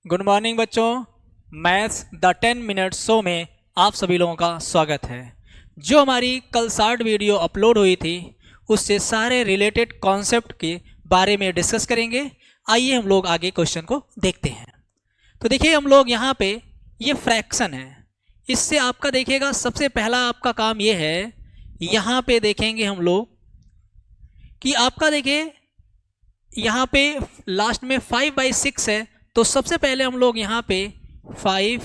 Good morning बच्चों। Maths the 10 minute show में आप सभी लोगों का स्वागत है। जो हमारी कल शॉर्ट वीडियो अपलोड हुई थी उससे सारे रिलेटेड कॉन्सेप्ट के बारे में डिस्कस करेंगे। आइए हम लोग आगे क्वेश्चन को देखते हैं। तो देखिए हम लोग यहाँ पे ये फ्रैक्शन है, इससे आपका देखिएगा सबसे पहला आपका काम ये है, यहाँ पे देखेंगे हम लोग कि आपका देखिए यहाँ पे लास्ट में 5/6 है, तो सबसे पहले हम लोग यहाँ पे 5,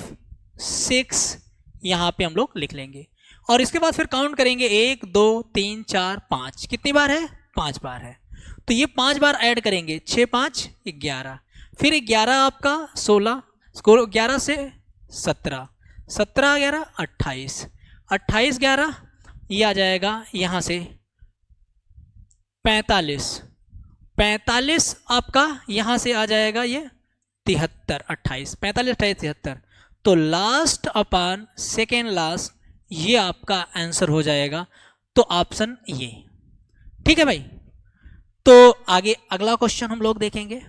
6 यहाँ पे हम लोग लिख लेंगे और इसके बाद फिर काउंट करेंगे 1, 2, 3, 4, 5। कितनी बार है? 5 बार है। तो ये 5 बार ऐड करेंगे, 6, 5, 11। फिर 11 आपका 16, 11 से 17, 17, 11, 28, 28, 11 ये आ जाएगा यहाँ से 45, 45 आपका यहाँ से आ जाएगा ये 73, 28, 45, 28, 73। तो लास्ट अपान सेकेंड लास्ट ये आपका आंसर हो जाएगा। तो ऑप्शन ये ठीक है भाई। तो आगे अगला क्वेश्चन हम लोग देखेंगे।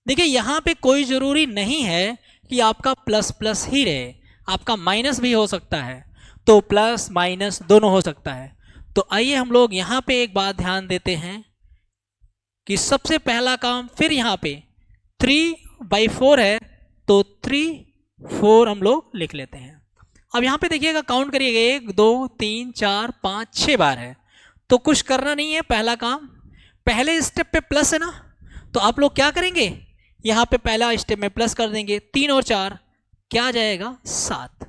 देखिए यहाँ पे कोई ज़रूरी नहीं है कि आपका प्लस प्लस ही रहे, आपका माइनस भी हो सकता है, तो प्लस माइनस दोनों हो सकता है। तो आइए हम लोग यहाँ पे एक बात ध्यान देते हैं कि सबसे पहला काम फिर यहाँ पे 3/4 है, तो 3, 4 हम लोग लिख लेते हैं। अब यहाँ पे देखिएगा काउंट करिएगा 1, 2, 3, 4, 5, 6 बार है, तो कुछ करना नहीं है। पहला काम पहले स्टेप पे प्लस है ना, तो आप लोग क्या करेंगे, यहाँ पे पहला स्टेप में प्लस कर देंगे। 3 और 4 क्या आ जाएगा? 7।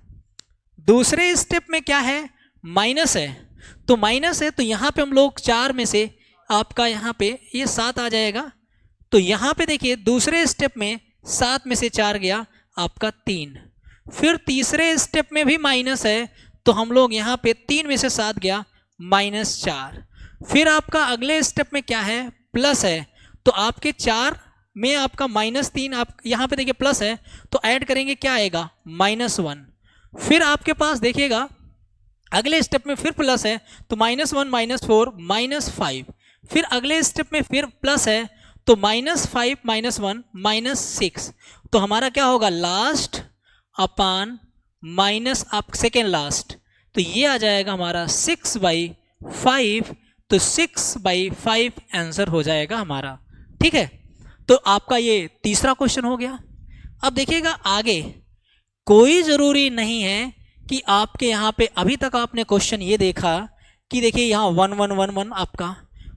दूसरे स्टेप में क्या है? माइनस है, तो माइनस है तो यहाँ पे हम लोग 4 में से आपका यहाँ पे ये 7 आ जाएगा। तो यहाँ पे देखिए दूसरे स्टेप में 7 में से 4 गया आपका 3। फिर तीसरे स्टेप में भी माइनस है, तो हम लोग यहाँ पे 3 में से 7 गया -4। फिर आपका अगले स्टेप में क्या है? प्लस है, तो आपके 4 में आपका -3, आप यहाँ पे देखिए प्लस है तो ऐड करेंगे क्या आएगा? -1। फिर आपके पास देखिएगा अगले स्टेप में फिर प्लस है, तो -1, -4, -5। फिर अगले स्टेप में फिर प्लस है, तो -5, -1, -6। तो हमारा क्या होगा? लास्ट अपान माइनस आप सेकेंड लास्ट, तो ये आ जाएगा हमारा 6/5। तो 6/5 आंसर हो जाएगा हमारा। ठीक है, तो आपका ये तीसरा क्वेश्चन हो गया। अब देखिएगा आगे कोई ज़रूरी नहीं है कि आपके यहाँ पे अभी तक आपने क्वेश्चन ये देखा कि देखिए यहाँ 1, 1, 1, 1 आपका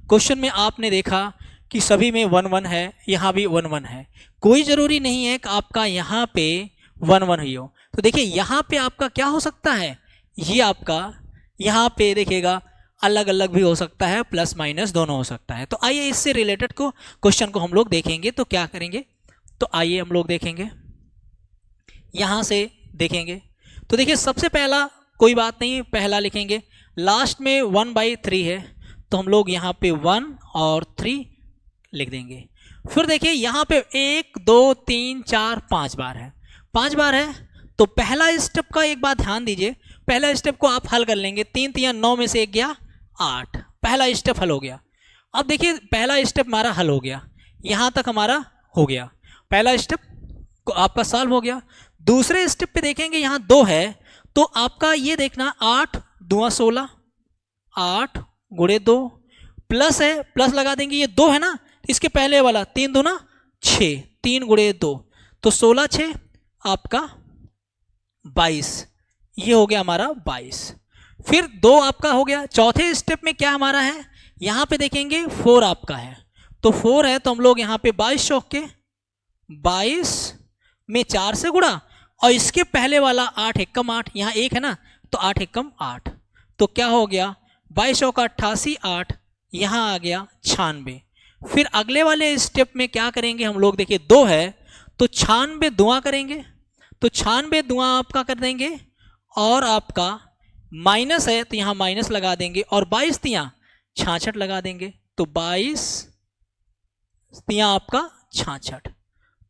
क्वेश्चन में आपने देखा कि सभी में 1, 1 है, यहाँ भी 1, 1 है। कोई ज़रूरी नहीं है कि आपका यहाँ पे 1, 1 ही हो। तो देखिए यहाँ पे आपका क्या हो सकता है, ये आपका यहाँ पे देखिएगा अलग अलग भी हो सकता है, प्लस माइनस दोनों हो सकता है। तो आइए इससे रिलेटेड को क्वेश्चन को हम लोग देखेंगे। तो क्या करेंगे, तो आइए हम लोग देखेंगे, यहाँ से देखेंगे। तो देखिए सबसे पहला कोई बात नहीं, पहला लिखेंगे। लास्ट में 1/3 है, तो हम लोग यहाँ पे 1 और 3 लिख देंगे। फिर देखिए यहाँ पे 1, 2, 3, 4, 5 बार है, 5 बार है। तो पहला स्टेप का एक बात ध्यान दीजिए, पहला स्टेप को आप हल कर लेंगे। 3 3 9 में से 1 गया 8, पहला स्टेप हल हो गया। अब देखिए पहला स्टेप हमारा हल हो गया, यहाँ तक हमारा हो गया, पहला स्टेप को आपका सॉल्व हो गया। दूसरे स्टेप पे देखेंगे यहाँ 2 है, तो आपका ये देखना 8 2 16, 8 गुणे 2 प्लस है, प्लस लगा देंगे। ये 2 है ना, इसके पहले वाला 3 दूना 6, 3 गुणे 2 तो 16, 6 आपका 22, ये हो गया हमारा 22। फिर 2 आपका हो गया। चौथे स्टेप में क्या हमारा है, यहाँ पे देखेंगे 4 आपका है, तो 4 है तो हम लोग यहाँ पे 22 चौक के 22 में 4 से गुणा, और इसके पहले वाला 8 एकम 8, यहाँ 1 है ना, तो 8 एकम 8, तो क्या हो गया 22 चौका 88, 8 यहाँ आ गया 96। फिर अगले वाले स्टेप में क्या करेंगे हम लोग, देखिए 2 है तो 96 दुआ करेंगे, तो 96 दुआ आपका कर देंगे, और आपका माइनस है तो यहाँ माइनस लगा देंगे, और 22 तियाँ 66 लगा देंगे, तो 22 तियाँ आपका 66।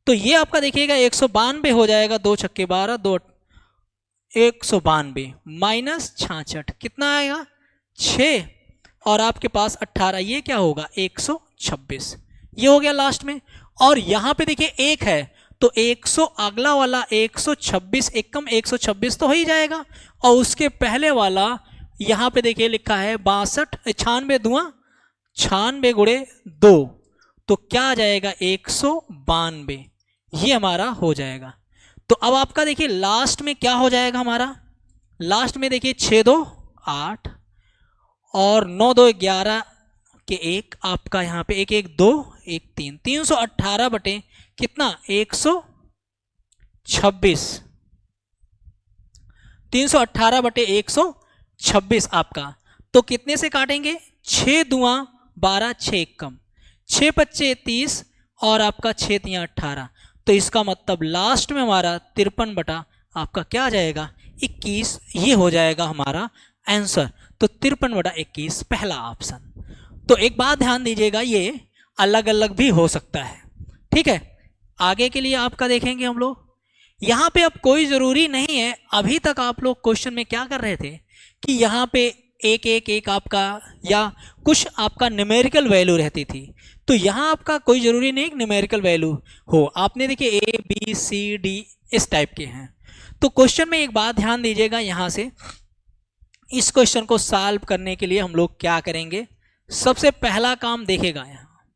तो ये आपका देखिएगा 192 हो जाएगा, 2 छक्के 12, 2 192 माइनस 66 कितना आएगा 6, और आपके पास 18, ये क्या होगा 126, ये हो गया लास्ट में। और यहाँ पे देखिए 1 है तो 100 अगला वाला 126 एकम 126 तो हो ही जाएगा, और उसके पहले वाला यहाँ पे देखिए लिखा है 62, 96 दुआ 96 गुणे 2, तो क्या आ जाएगा 192, ये हमारा हो जाएगा। तो अब आपका देखिए लास्ट में क्या हो जाएगा हमारा, लास्ट में देखिए 6 2 8 और 9 2 11 के 1, आपका यहाँ पे 1 1 2 1 3, 318 बटे कितना 126, 318 बटे 126 आपका। तो कितने से काटेंगे, 6 दुआ 12 6 एकम 6 पच्चे 30 और आपका 6 तियां 18, तो इसका मतलब लास्ट में हमारा 53 बटा आपका क्या आ जाएगा 21, ये हो जाएगा हमारा आंसर। तो 53 बटा 21 पहला ऑप्शन। तो एक बात ध्यान दीजिएगा, ये अलग अलग भी हो सकता है, ठीक है। आगे के लिए आपका देखेंगे हम लोग, यहाँ पे अब कोई ज़रूरी नहीं है, अभी तक आप लोग क्वेश्चन में क्या कर रहे थे कि यहाँ पे एक एक एक आपका या कुछ आपका न्यूमेरिकल वैल्यू रहती थी, तो यहाँ आपका कोई ज़रूरी नहीं न्यूमेरिकल वैल्यू हो, आपने देखिए ए बी सी डी इस टाइप के हैं। तो क्वेश्चन में एक बात ध्यान दीजिएगा, यहाँ से इस क्वेश्चन को सॉल्व करने के लिए हम लोग क्या करेंगे, सबसे पहला काम देखेगा यहाँ,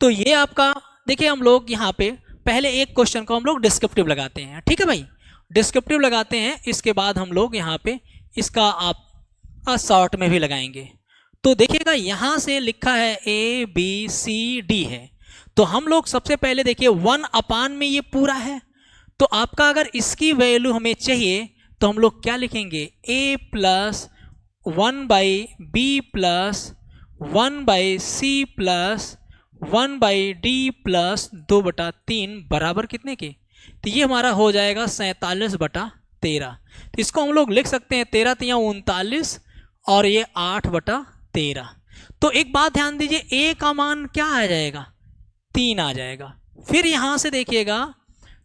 तो ये आपका देखिए हम लोग यहाँ पे पहले एक क्वेश्चन को हम लोग डिस्क्रिप्टिव लगाते हैं, ठीक है भाई, डिस्क्रिप्टिव लगाते हैं, इसके बाद हम लोग यहाँ पे इसका आप शॉर्ट में भी लगाएंगे। तो देखिएगा यहाँ से लिखा है ए बी सी डी है, तो हम लोग सबसे पहले देखिए 1 में ये पूरा है, तो आपका अगर इसकी वैल्यू हमें चाहिए तो हम लोग क्या लिखेंगे, a plus 1/b plus 1/c plus 1/d plus 2/3 बराबर कितने के, तो ये हमारा हो जाएगा 47/13। तो इसको हम लोग लिख सकते हैं 13 तियां 39 और ये 8/13। तो एक बात ध्यान दीजिए, a का मान क्या आ जाएगा 3 आ जाएगा। फिर यहाँ से देखिएगा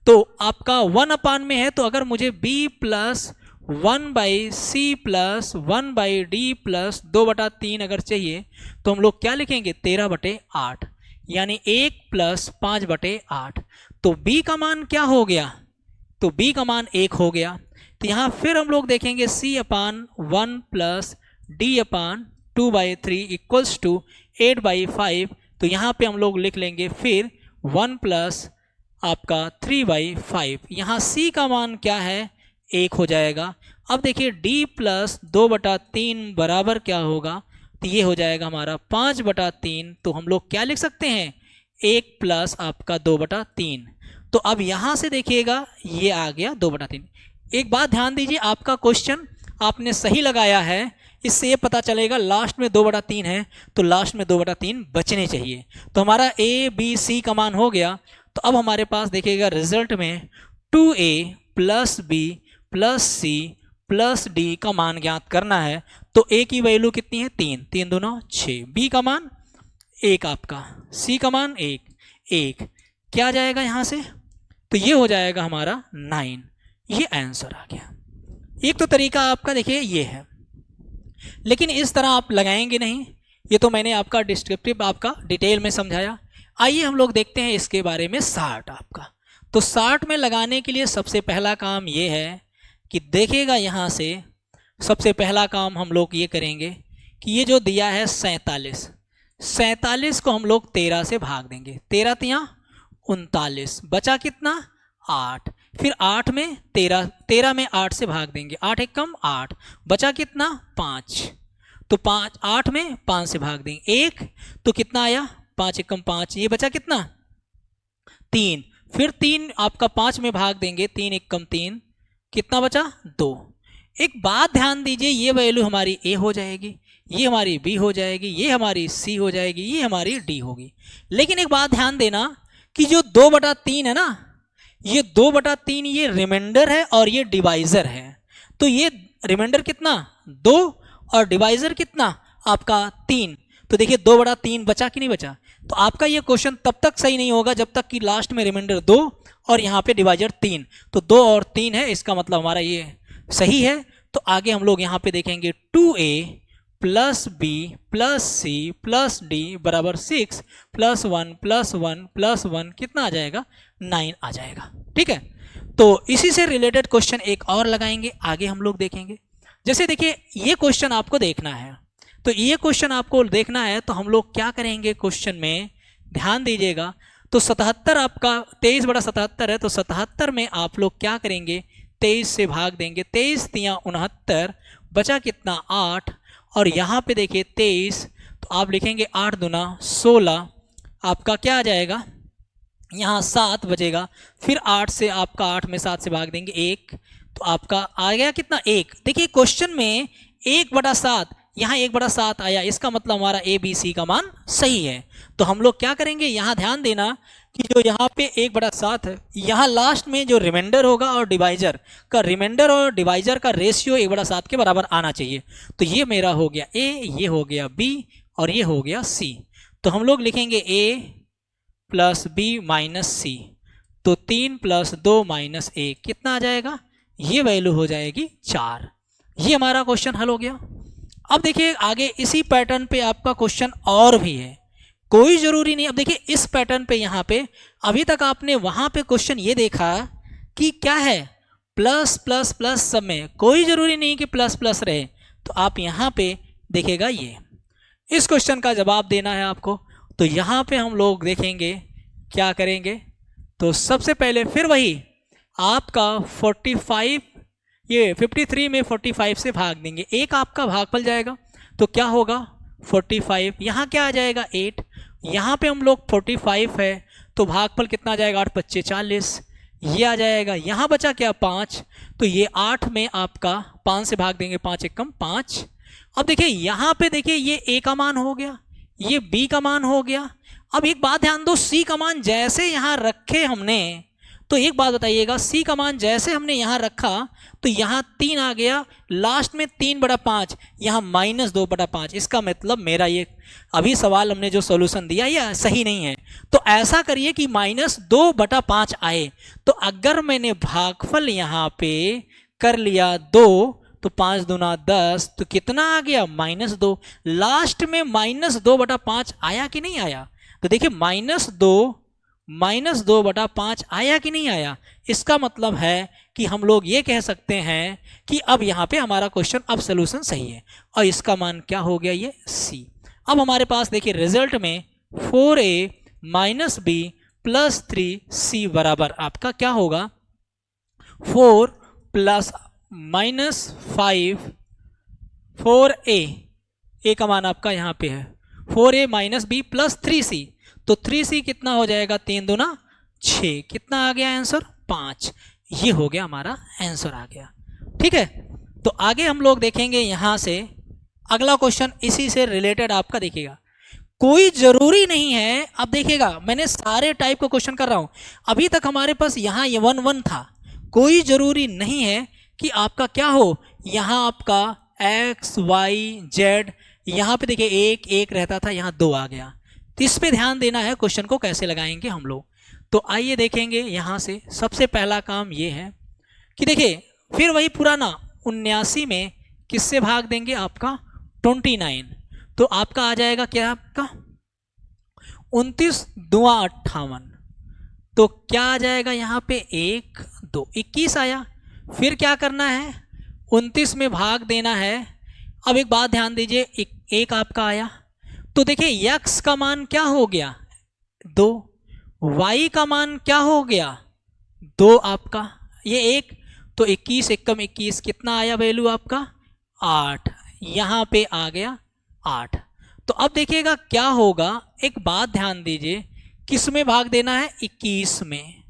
तो आपका 1 में है, तो अगर मुझे b plus 1/c plus 1/d plus 2/3 अगर चाहिए तो हम लोग क्या लिखेंगे 13/8, यानी 1 प्लस 5/8। तो b का मान क्या हो गया, तो b का मान 1 हो गया। तो यहाँ फिर हम लोग देखेंगे c/1 plus d/2/3 equals to 8/5, तो यहाँ पे हम लोग लिख लेंगे फिर 1 प्लस आपका 3/5, यहाँ c का मान क्या है 1 हो जाएगा। अब देखिए d प्लस 2/3 बराबर क्या होगा, तो ये हो जाएगा हमारा 5/3, तो हम लोग क्या लिख सकते हैं 1 प्लस आपका 2/3। तो अब यहाँ से देखिएगा ये आ गया 2/3। एक बात ध्यान दीजिए, आपका क्वेश्चन आपने सही लगाया है, इससे ये पता चलेगा लास्ट में 2/3 है, तो लास्ट में 2/3 बचने चाहिए। तो हमारा a b c का मान हो गया। तो अब हमारे पास देखिएगा रिजल्ट में 2a plus b plus c plus d का मान ज्ञात करना है। तो a की वैल्यू कितनी है 3, 3 दूना 6, b का मान 1 आपका, c का मान 1, क्या आ जाएगा यहाँ से, तो ये हो जाएगा हमारा 9, ये आंसर आ गया। एक तो तरीका आपका देखिए ये है, लेकिन इस तरह आप लगाएंगे नहीं, ये तो मैंने आपका डिस्क्रिप्टिव आपका डिटेल में समझाया। आइए हम लोग देखते हैं इसके बारे में शार्ट आपका। तो शार्ट में लगाने के लिए सबसे पहला काम ये है कि देखिएगा यहाँ से सबसे पहला काम हम लोग ये करेंगे कि ये जो दिया है 47 को हम लोग 13 से भाग देंगे, 13 तियां 39, बचा कितना 8, फिर 8 में 13 में 8 से भाग देंगे, 8 एकम 8, बचा कितना 5, तो 8 में 5 से भाग देंगे 1, तो कितना आया 5 एकम 5, ये बचा कितना 3, फिर 3 आपका 5 में भाग देंगे, 3 एकम 3, कितना बचा 2। एक बात ध्यान दीजिए, ये वैल्यू हमारी a हो जाएगी, ये हमारी b हो जाएगी, ये हमारी c हो जाएगी, ये हमारी d होगी। लेकिन एक बात ध्यान देना कि जो 2/3 है ना, ये 2/3 ये रिमाइंडर है और ये डिवाइजर है। तो ये रिमाइंडर कितना 2 और डिवाइजर कितना आपका 3, तो देखिए 2/3 बचा कि नहीं बचा। तो आपका ये क्वेश्चन तब तक सही नहीं होगा जब तक कि लास्ट में रिमाइंडर 2 और यहाँ पे डिवाइजर 3, तो 2 और 3 है, इसका मतलब हमारा ये सही है। तो आगे हम लोग यहाँ पे देखेंगे 2a plus b plus c plus d बराबर 6 प्लस 1 प्लस 1 प्लस 1 कितना आ जाएगा 9 आ जाएगा। ठीक है, तो इसी से रिलेटेड क्वेश्चन एक और लगाएंगे, आगे हम लोग देखेंगे। जैसे देखिए ये क्वेश्चन आपको देखना है, तो ये क्वेश्चन आपको देखना है तो हम लोग क्या करेंगे क्वेश्चन में, ध्यान दीजिएगा। तो 77 आपका 23 बटा 77 है, तो 77 में आप लोग क्या करेंगे 23 से भाग देंगे, 23 तिया 69, बचा कितना 8, और यहाँ पे देखिए 23, तो आप लिखेंगे 8 दूना 16, आपका क्या आ जाएगा यहाँ 7 बचेगा, फिर 8 से आपका 8 में 7 से भाग देंगे 1, तो आपका आ गया कितना 1। देखिए क्वेश्चन में 1/7, यहाँ 1/7 आया, इसका मतलब हमारा ए बी सी का मान सही है। तो हम लोग क्या करेंगे, यहाँ ध्यान देना कि जो यहाँ पे 1/7 है, यहाँ लास्ट में जो रिमाइंडर होगा और डिवाइजर का, रिमाइंडर और डिवाइजर का रेशियो 1/7 के बराबर आना चाहिए। तो ये मेरा हो गया ए, ये हो गया बी, और ये हो गया सी। तो हम लोग लिखेंगे ए प्लस बी माइनस सी, तो 3 + 2 - 1 कितना आ जाएगा, ये वैल्यू हो जाएगी 4। ये हमारा क्वेश्चन हल हो गया। अब देखिए आगे इसी पैटर्न पे आपका क्वेश्चन और भी है, कोई जरूरी नहीं। अब देखिए इस पैटर्न पे यहाँ पे अभी तक आपने वहां पे क्वेश्चन ये देखा कि क्या है प्लस प्लस प्लस सब में, कोई जरूरी नहीं कि प्लस प्लस रहे। तो आप यहाँ पे देखेगा ये इस क्वेश्चन का जवाब देना है आपको। तो यहाँ पे हम लोग देखेंगे क्या करेंगे, तो सबसे पहले फिर वही आपका 45, ये 53 में 45 से भाग देंगे, एक आपका भागफल जाएगा, तो क्या होगा 45, यहाँ क्या आ जाएगा 8, यहाँ पे हम लोग 45 है तो भागफल कितना आ जाएगा 8 × 25 = 40, ये आ जाएगा। यहाँ बचा क्या 5, तो ये 8 में आपका 5 से भाग देंगे, 5 × 1 = 5। अब देखिए यहाँ पे देखिए ये ए का मान हो गया, ये बी का मान हो गया। अब एक बात ध्यान दो, सी का मान जैसे यहाँ रखे हमने, तो एक बात बताइएगा, सी का मान जैसे हमने यहाँ रखा तो यहाँ 3 आ गया, लास्ट में 3/5, यहाँ -2/5। इसका मतलब मेरा ये अभी सवाल हमने जो सॉल्यूशन दिया ये सही नहीं है। तो ऐसा करिए कि -2/5 आए। तो अगर मैंने भागफल यहाँ पे कर लिया 2, तो 5 दूना 10, तो कितना आ गया -2। लास्ट में -2/5 आया कि नहीं आया, तो देखिए -2/5 आया कि नहीं आया। इसका मतलब है कि हम लोग ये कह सकते हैं कि अब यहाँ पे हमारा क्वेश्चन अब सोल्यूशन सही है, और इसका मान क्या हो गया ये सी। अब हमारे पास देखिए रिजल्ट में 4a - b + 3c बराबर आपका क्या होगा 4 + -5, 4a, a का मान आपका यहाँ पे है 4a - b + 3c, तो 3c कितना हो जाएगा 3 दूना 6, कितना आ गया आंसर 5। ये हो गया हमारा आंसर आ गया। ठीक है, तो आगे हम लोग देखेंगे यहाँ से अगला क्वेश्चन इसी से रिलेटेड आपका देखिएगा, कोई जरूरी नहीं है। अब देखिएगा मैंने सारे टाइप का क्वेश्चन कर रहा हूँ, अभी तक हमारे पास यहाँ ये 1 था, कोई जरूरी नहीं है कि आपका क्या हो, यहाँ आपका x y z, यहाँ पे देखिए 1 1 रहता था, यहाँ 2 आ गया। तो इस पे ध्यान देना है क्वेश्चन को कैसे लगाएंगे हम लोग। तो आइए देखेंगे यहाँ से सबसे पहला काम ये है कि देखिए फिर वही पुराना 79 में किससे भाग देंगे आपका 29, तो आपका आ जाएगा क्या आपका 29 दूना 58, तो क्या आ जाएगा यहाँ पे 1 2 21 आया। फिर क्या करना है 29 में भाग देना है। अब एक बात ध्यान दीजिए, एक आपका आया, तो देखिए x का मान क्या हो गया 2, y का मान क्या हो गया 2 आपका, ये 1, तो 21 × 21 कितना आया वैल्यू आपका 8, यहाँ पे आ गया 8। तो अब देखिएगा क्या होगा, एक बात ध्यान दीजिए, किस में भाग देना है 21 में।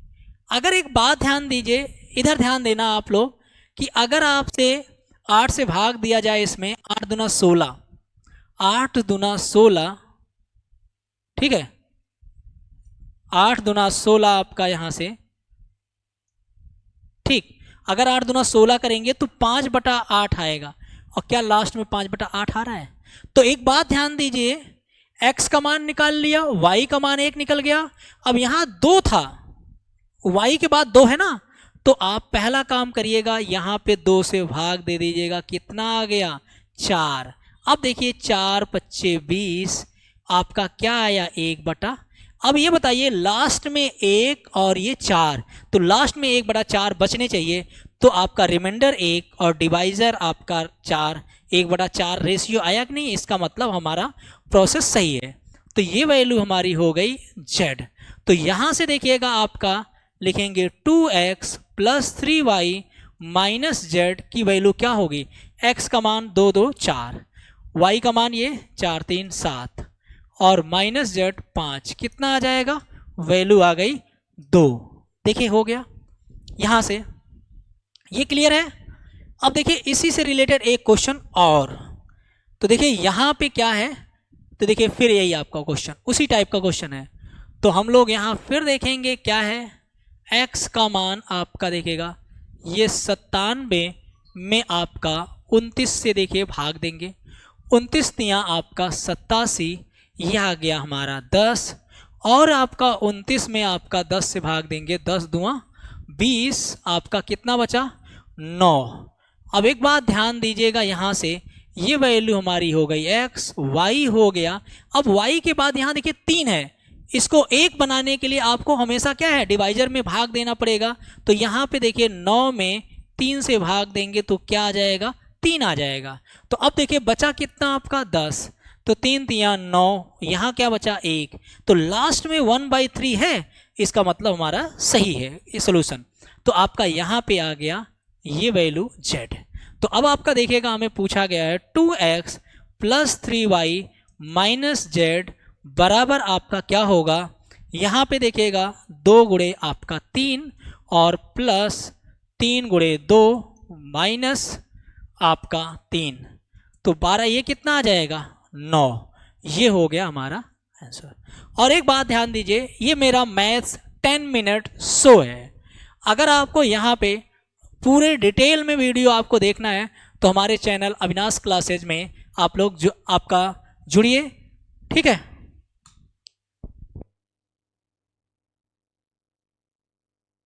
अगर एक बात ध्यान दीजिए, इधर ध्यान देना आप लोग कि अगर आपसे 8 से भाग दिया जाए इसमें 8 दूना 16, 8 दूना 16, ठीक है 8 दूना 16 आपका यहाँ से, ठीक, अगर 8 दूना 16 करेंगे तो 5/8 आएगा, और क्या लास्ट में 5/8 आ रहा है। तो एक बात ध्यान दीजिए, x का मान निकाल लिया, y का मान 1 निकल गया, अब यहाँ 2 था, y के बाद 2 है ना, तो आप पहला काम करिएगा यहाँ पे 2 से भाग दे दीजिएगा, कितना आ गया 4। अब देखिए 4 पच्चे 20, आपका क्या आया 1/। अब ये बताइए लास्ट में 1 और ये 4, तो लास्ट में 1/4 बचने चाहिए, तो आपका रिमाइंडर 1 और डिवाइजर आपका 4, 1/4 रेशियो आया कि नहीं, इसका मतलब हमारा प्रोसेस सही है। तो ये वैल्यू हमारी हो गई z। तो यहाँ से देखिएगा आपका लिखेंगे 2x plus 3y minus z की वैल्यू क्या होगी, x का मान 2 2 4, y का मान ये 4 3 7 और माइनस z 5, कितना आ जाएगा, वैल्यू आ गई 2। देखिए हो गया यहाँ से, ये क्लियर है। अब देखिए इसी से रिलेटेड एक क्वेश्चन और, तो देखिए यहाँ पे क्या है, तो देखिए फिर यही आपका क्वेश्चन उसी टाइप का क्वेश्चन है। तो हम लोग यहाँ फिर देखेंगे क्या है, x का मान आपका देखिएगा ये 97 में आपका 29 से देखिए भाग देंगे, 29 तियाँ आपका 87, यह आ गया हमारा 10, और आपका 29 में आपका 10 से भाग देंगे, 10 दुआ 20, आपका कितना बचा 9। अब एक बात ध्यान दीजिएगा, यहाँ से ये वैल्यू हमारी हो गई x, y हो गया। अब y के बाद यहाँ देखिए 3 है, इसको 1 बनाने के लिए आपको हमेशा क्या है, डिवाइजर में भाग देना पड़ेगा। तो यहाँ पे देखिए 9 में 3 से भाग देंगे तो क्या आ जाएगा, 3 आ जाएगा। तो अब देखिए बचा कितना आपका 10, तो 3 तियाँ 9, यहाँ क्या बचा 1, तो लास्ट में 1/3 है, इसका मतलब हमारा सही है ये सोल्यूशन। तो आपका यहाँ पे आ गया ये वैल्यू z। तो अब आपका देखिएगा हमें पूछा गया है 2x plus 3y minus z बराबर आपका क्या होगा, यहाँ पे देखिएगा 2 गुणे आपका 3 और प्लस 3 गुणे 2 माइनस आपका 3, तो 12, ये कितना आ जाएगा 9। ये हो गया हमारा आंसर। और एक बात ध्यान दीजिए, ये मेरा मैथ्स 10 मिनट शो है। अगर आपको यहाँ पे पूरे डिटेल में वीडियो आपको देखना है तो हमारे चैनल अविनाश क्लासेज में आप लोग जो आपका जुड़िए, ठीक है।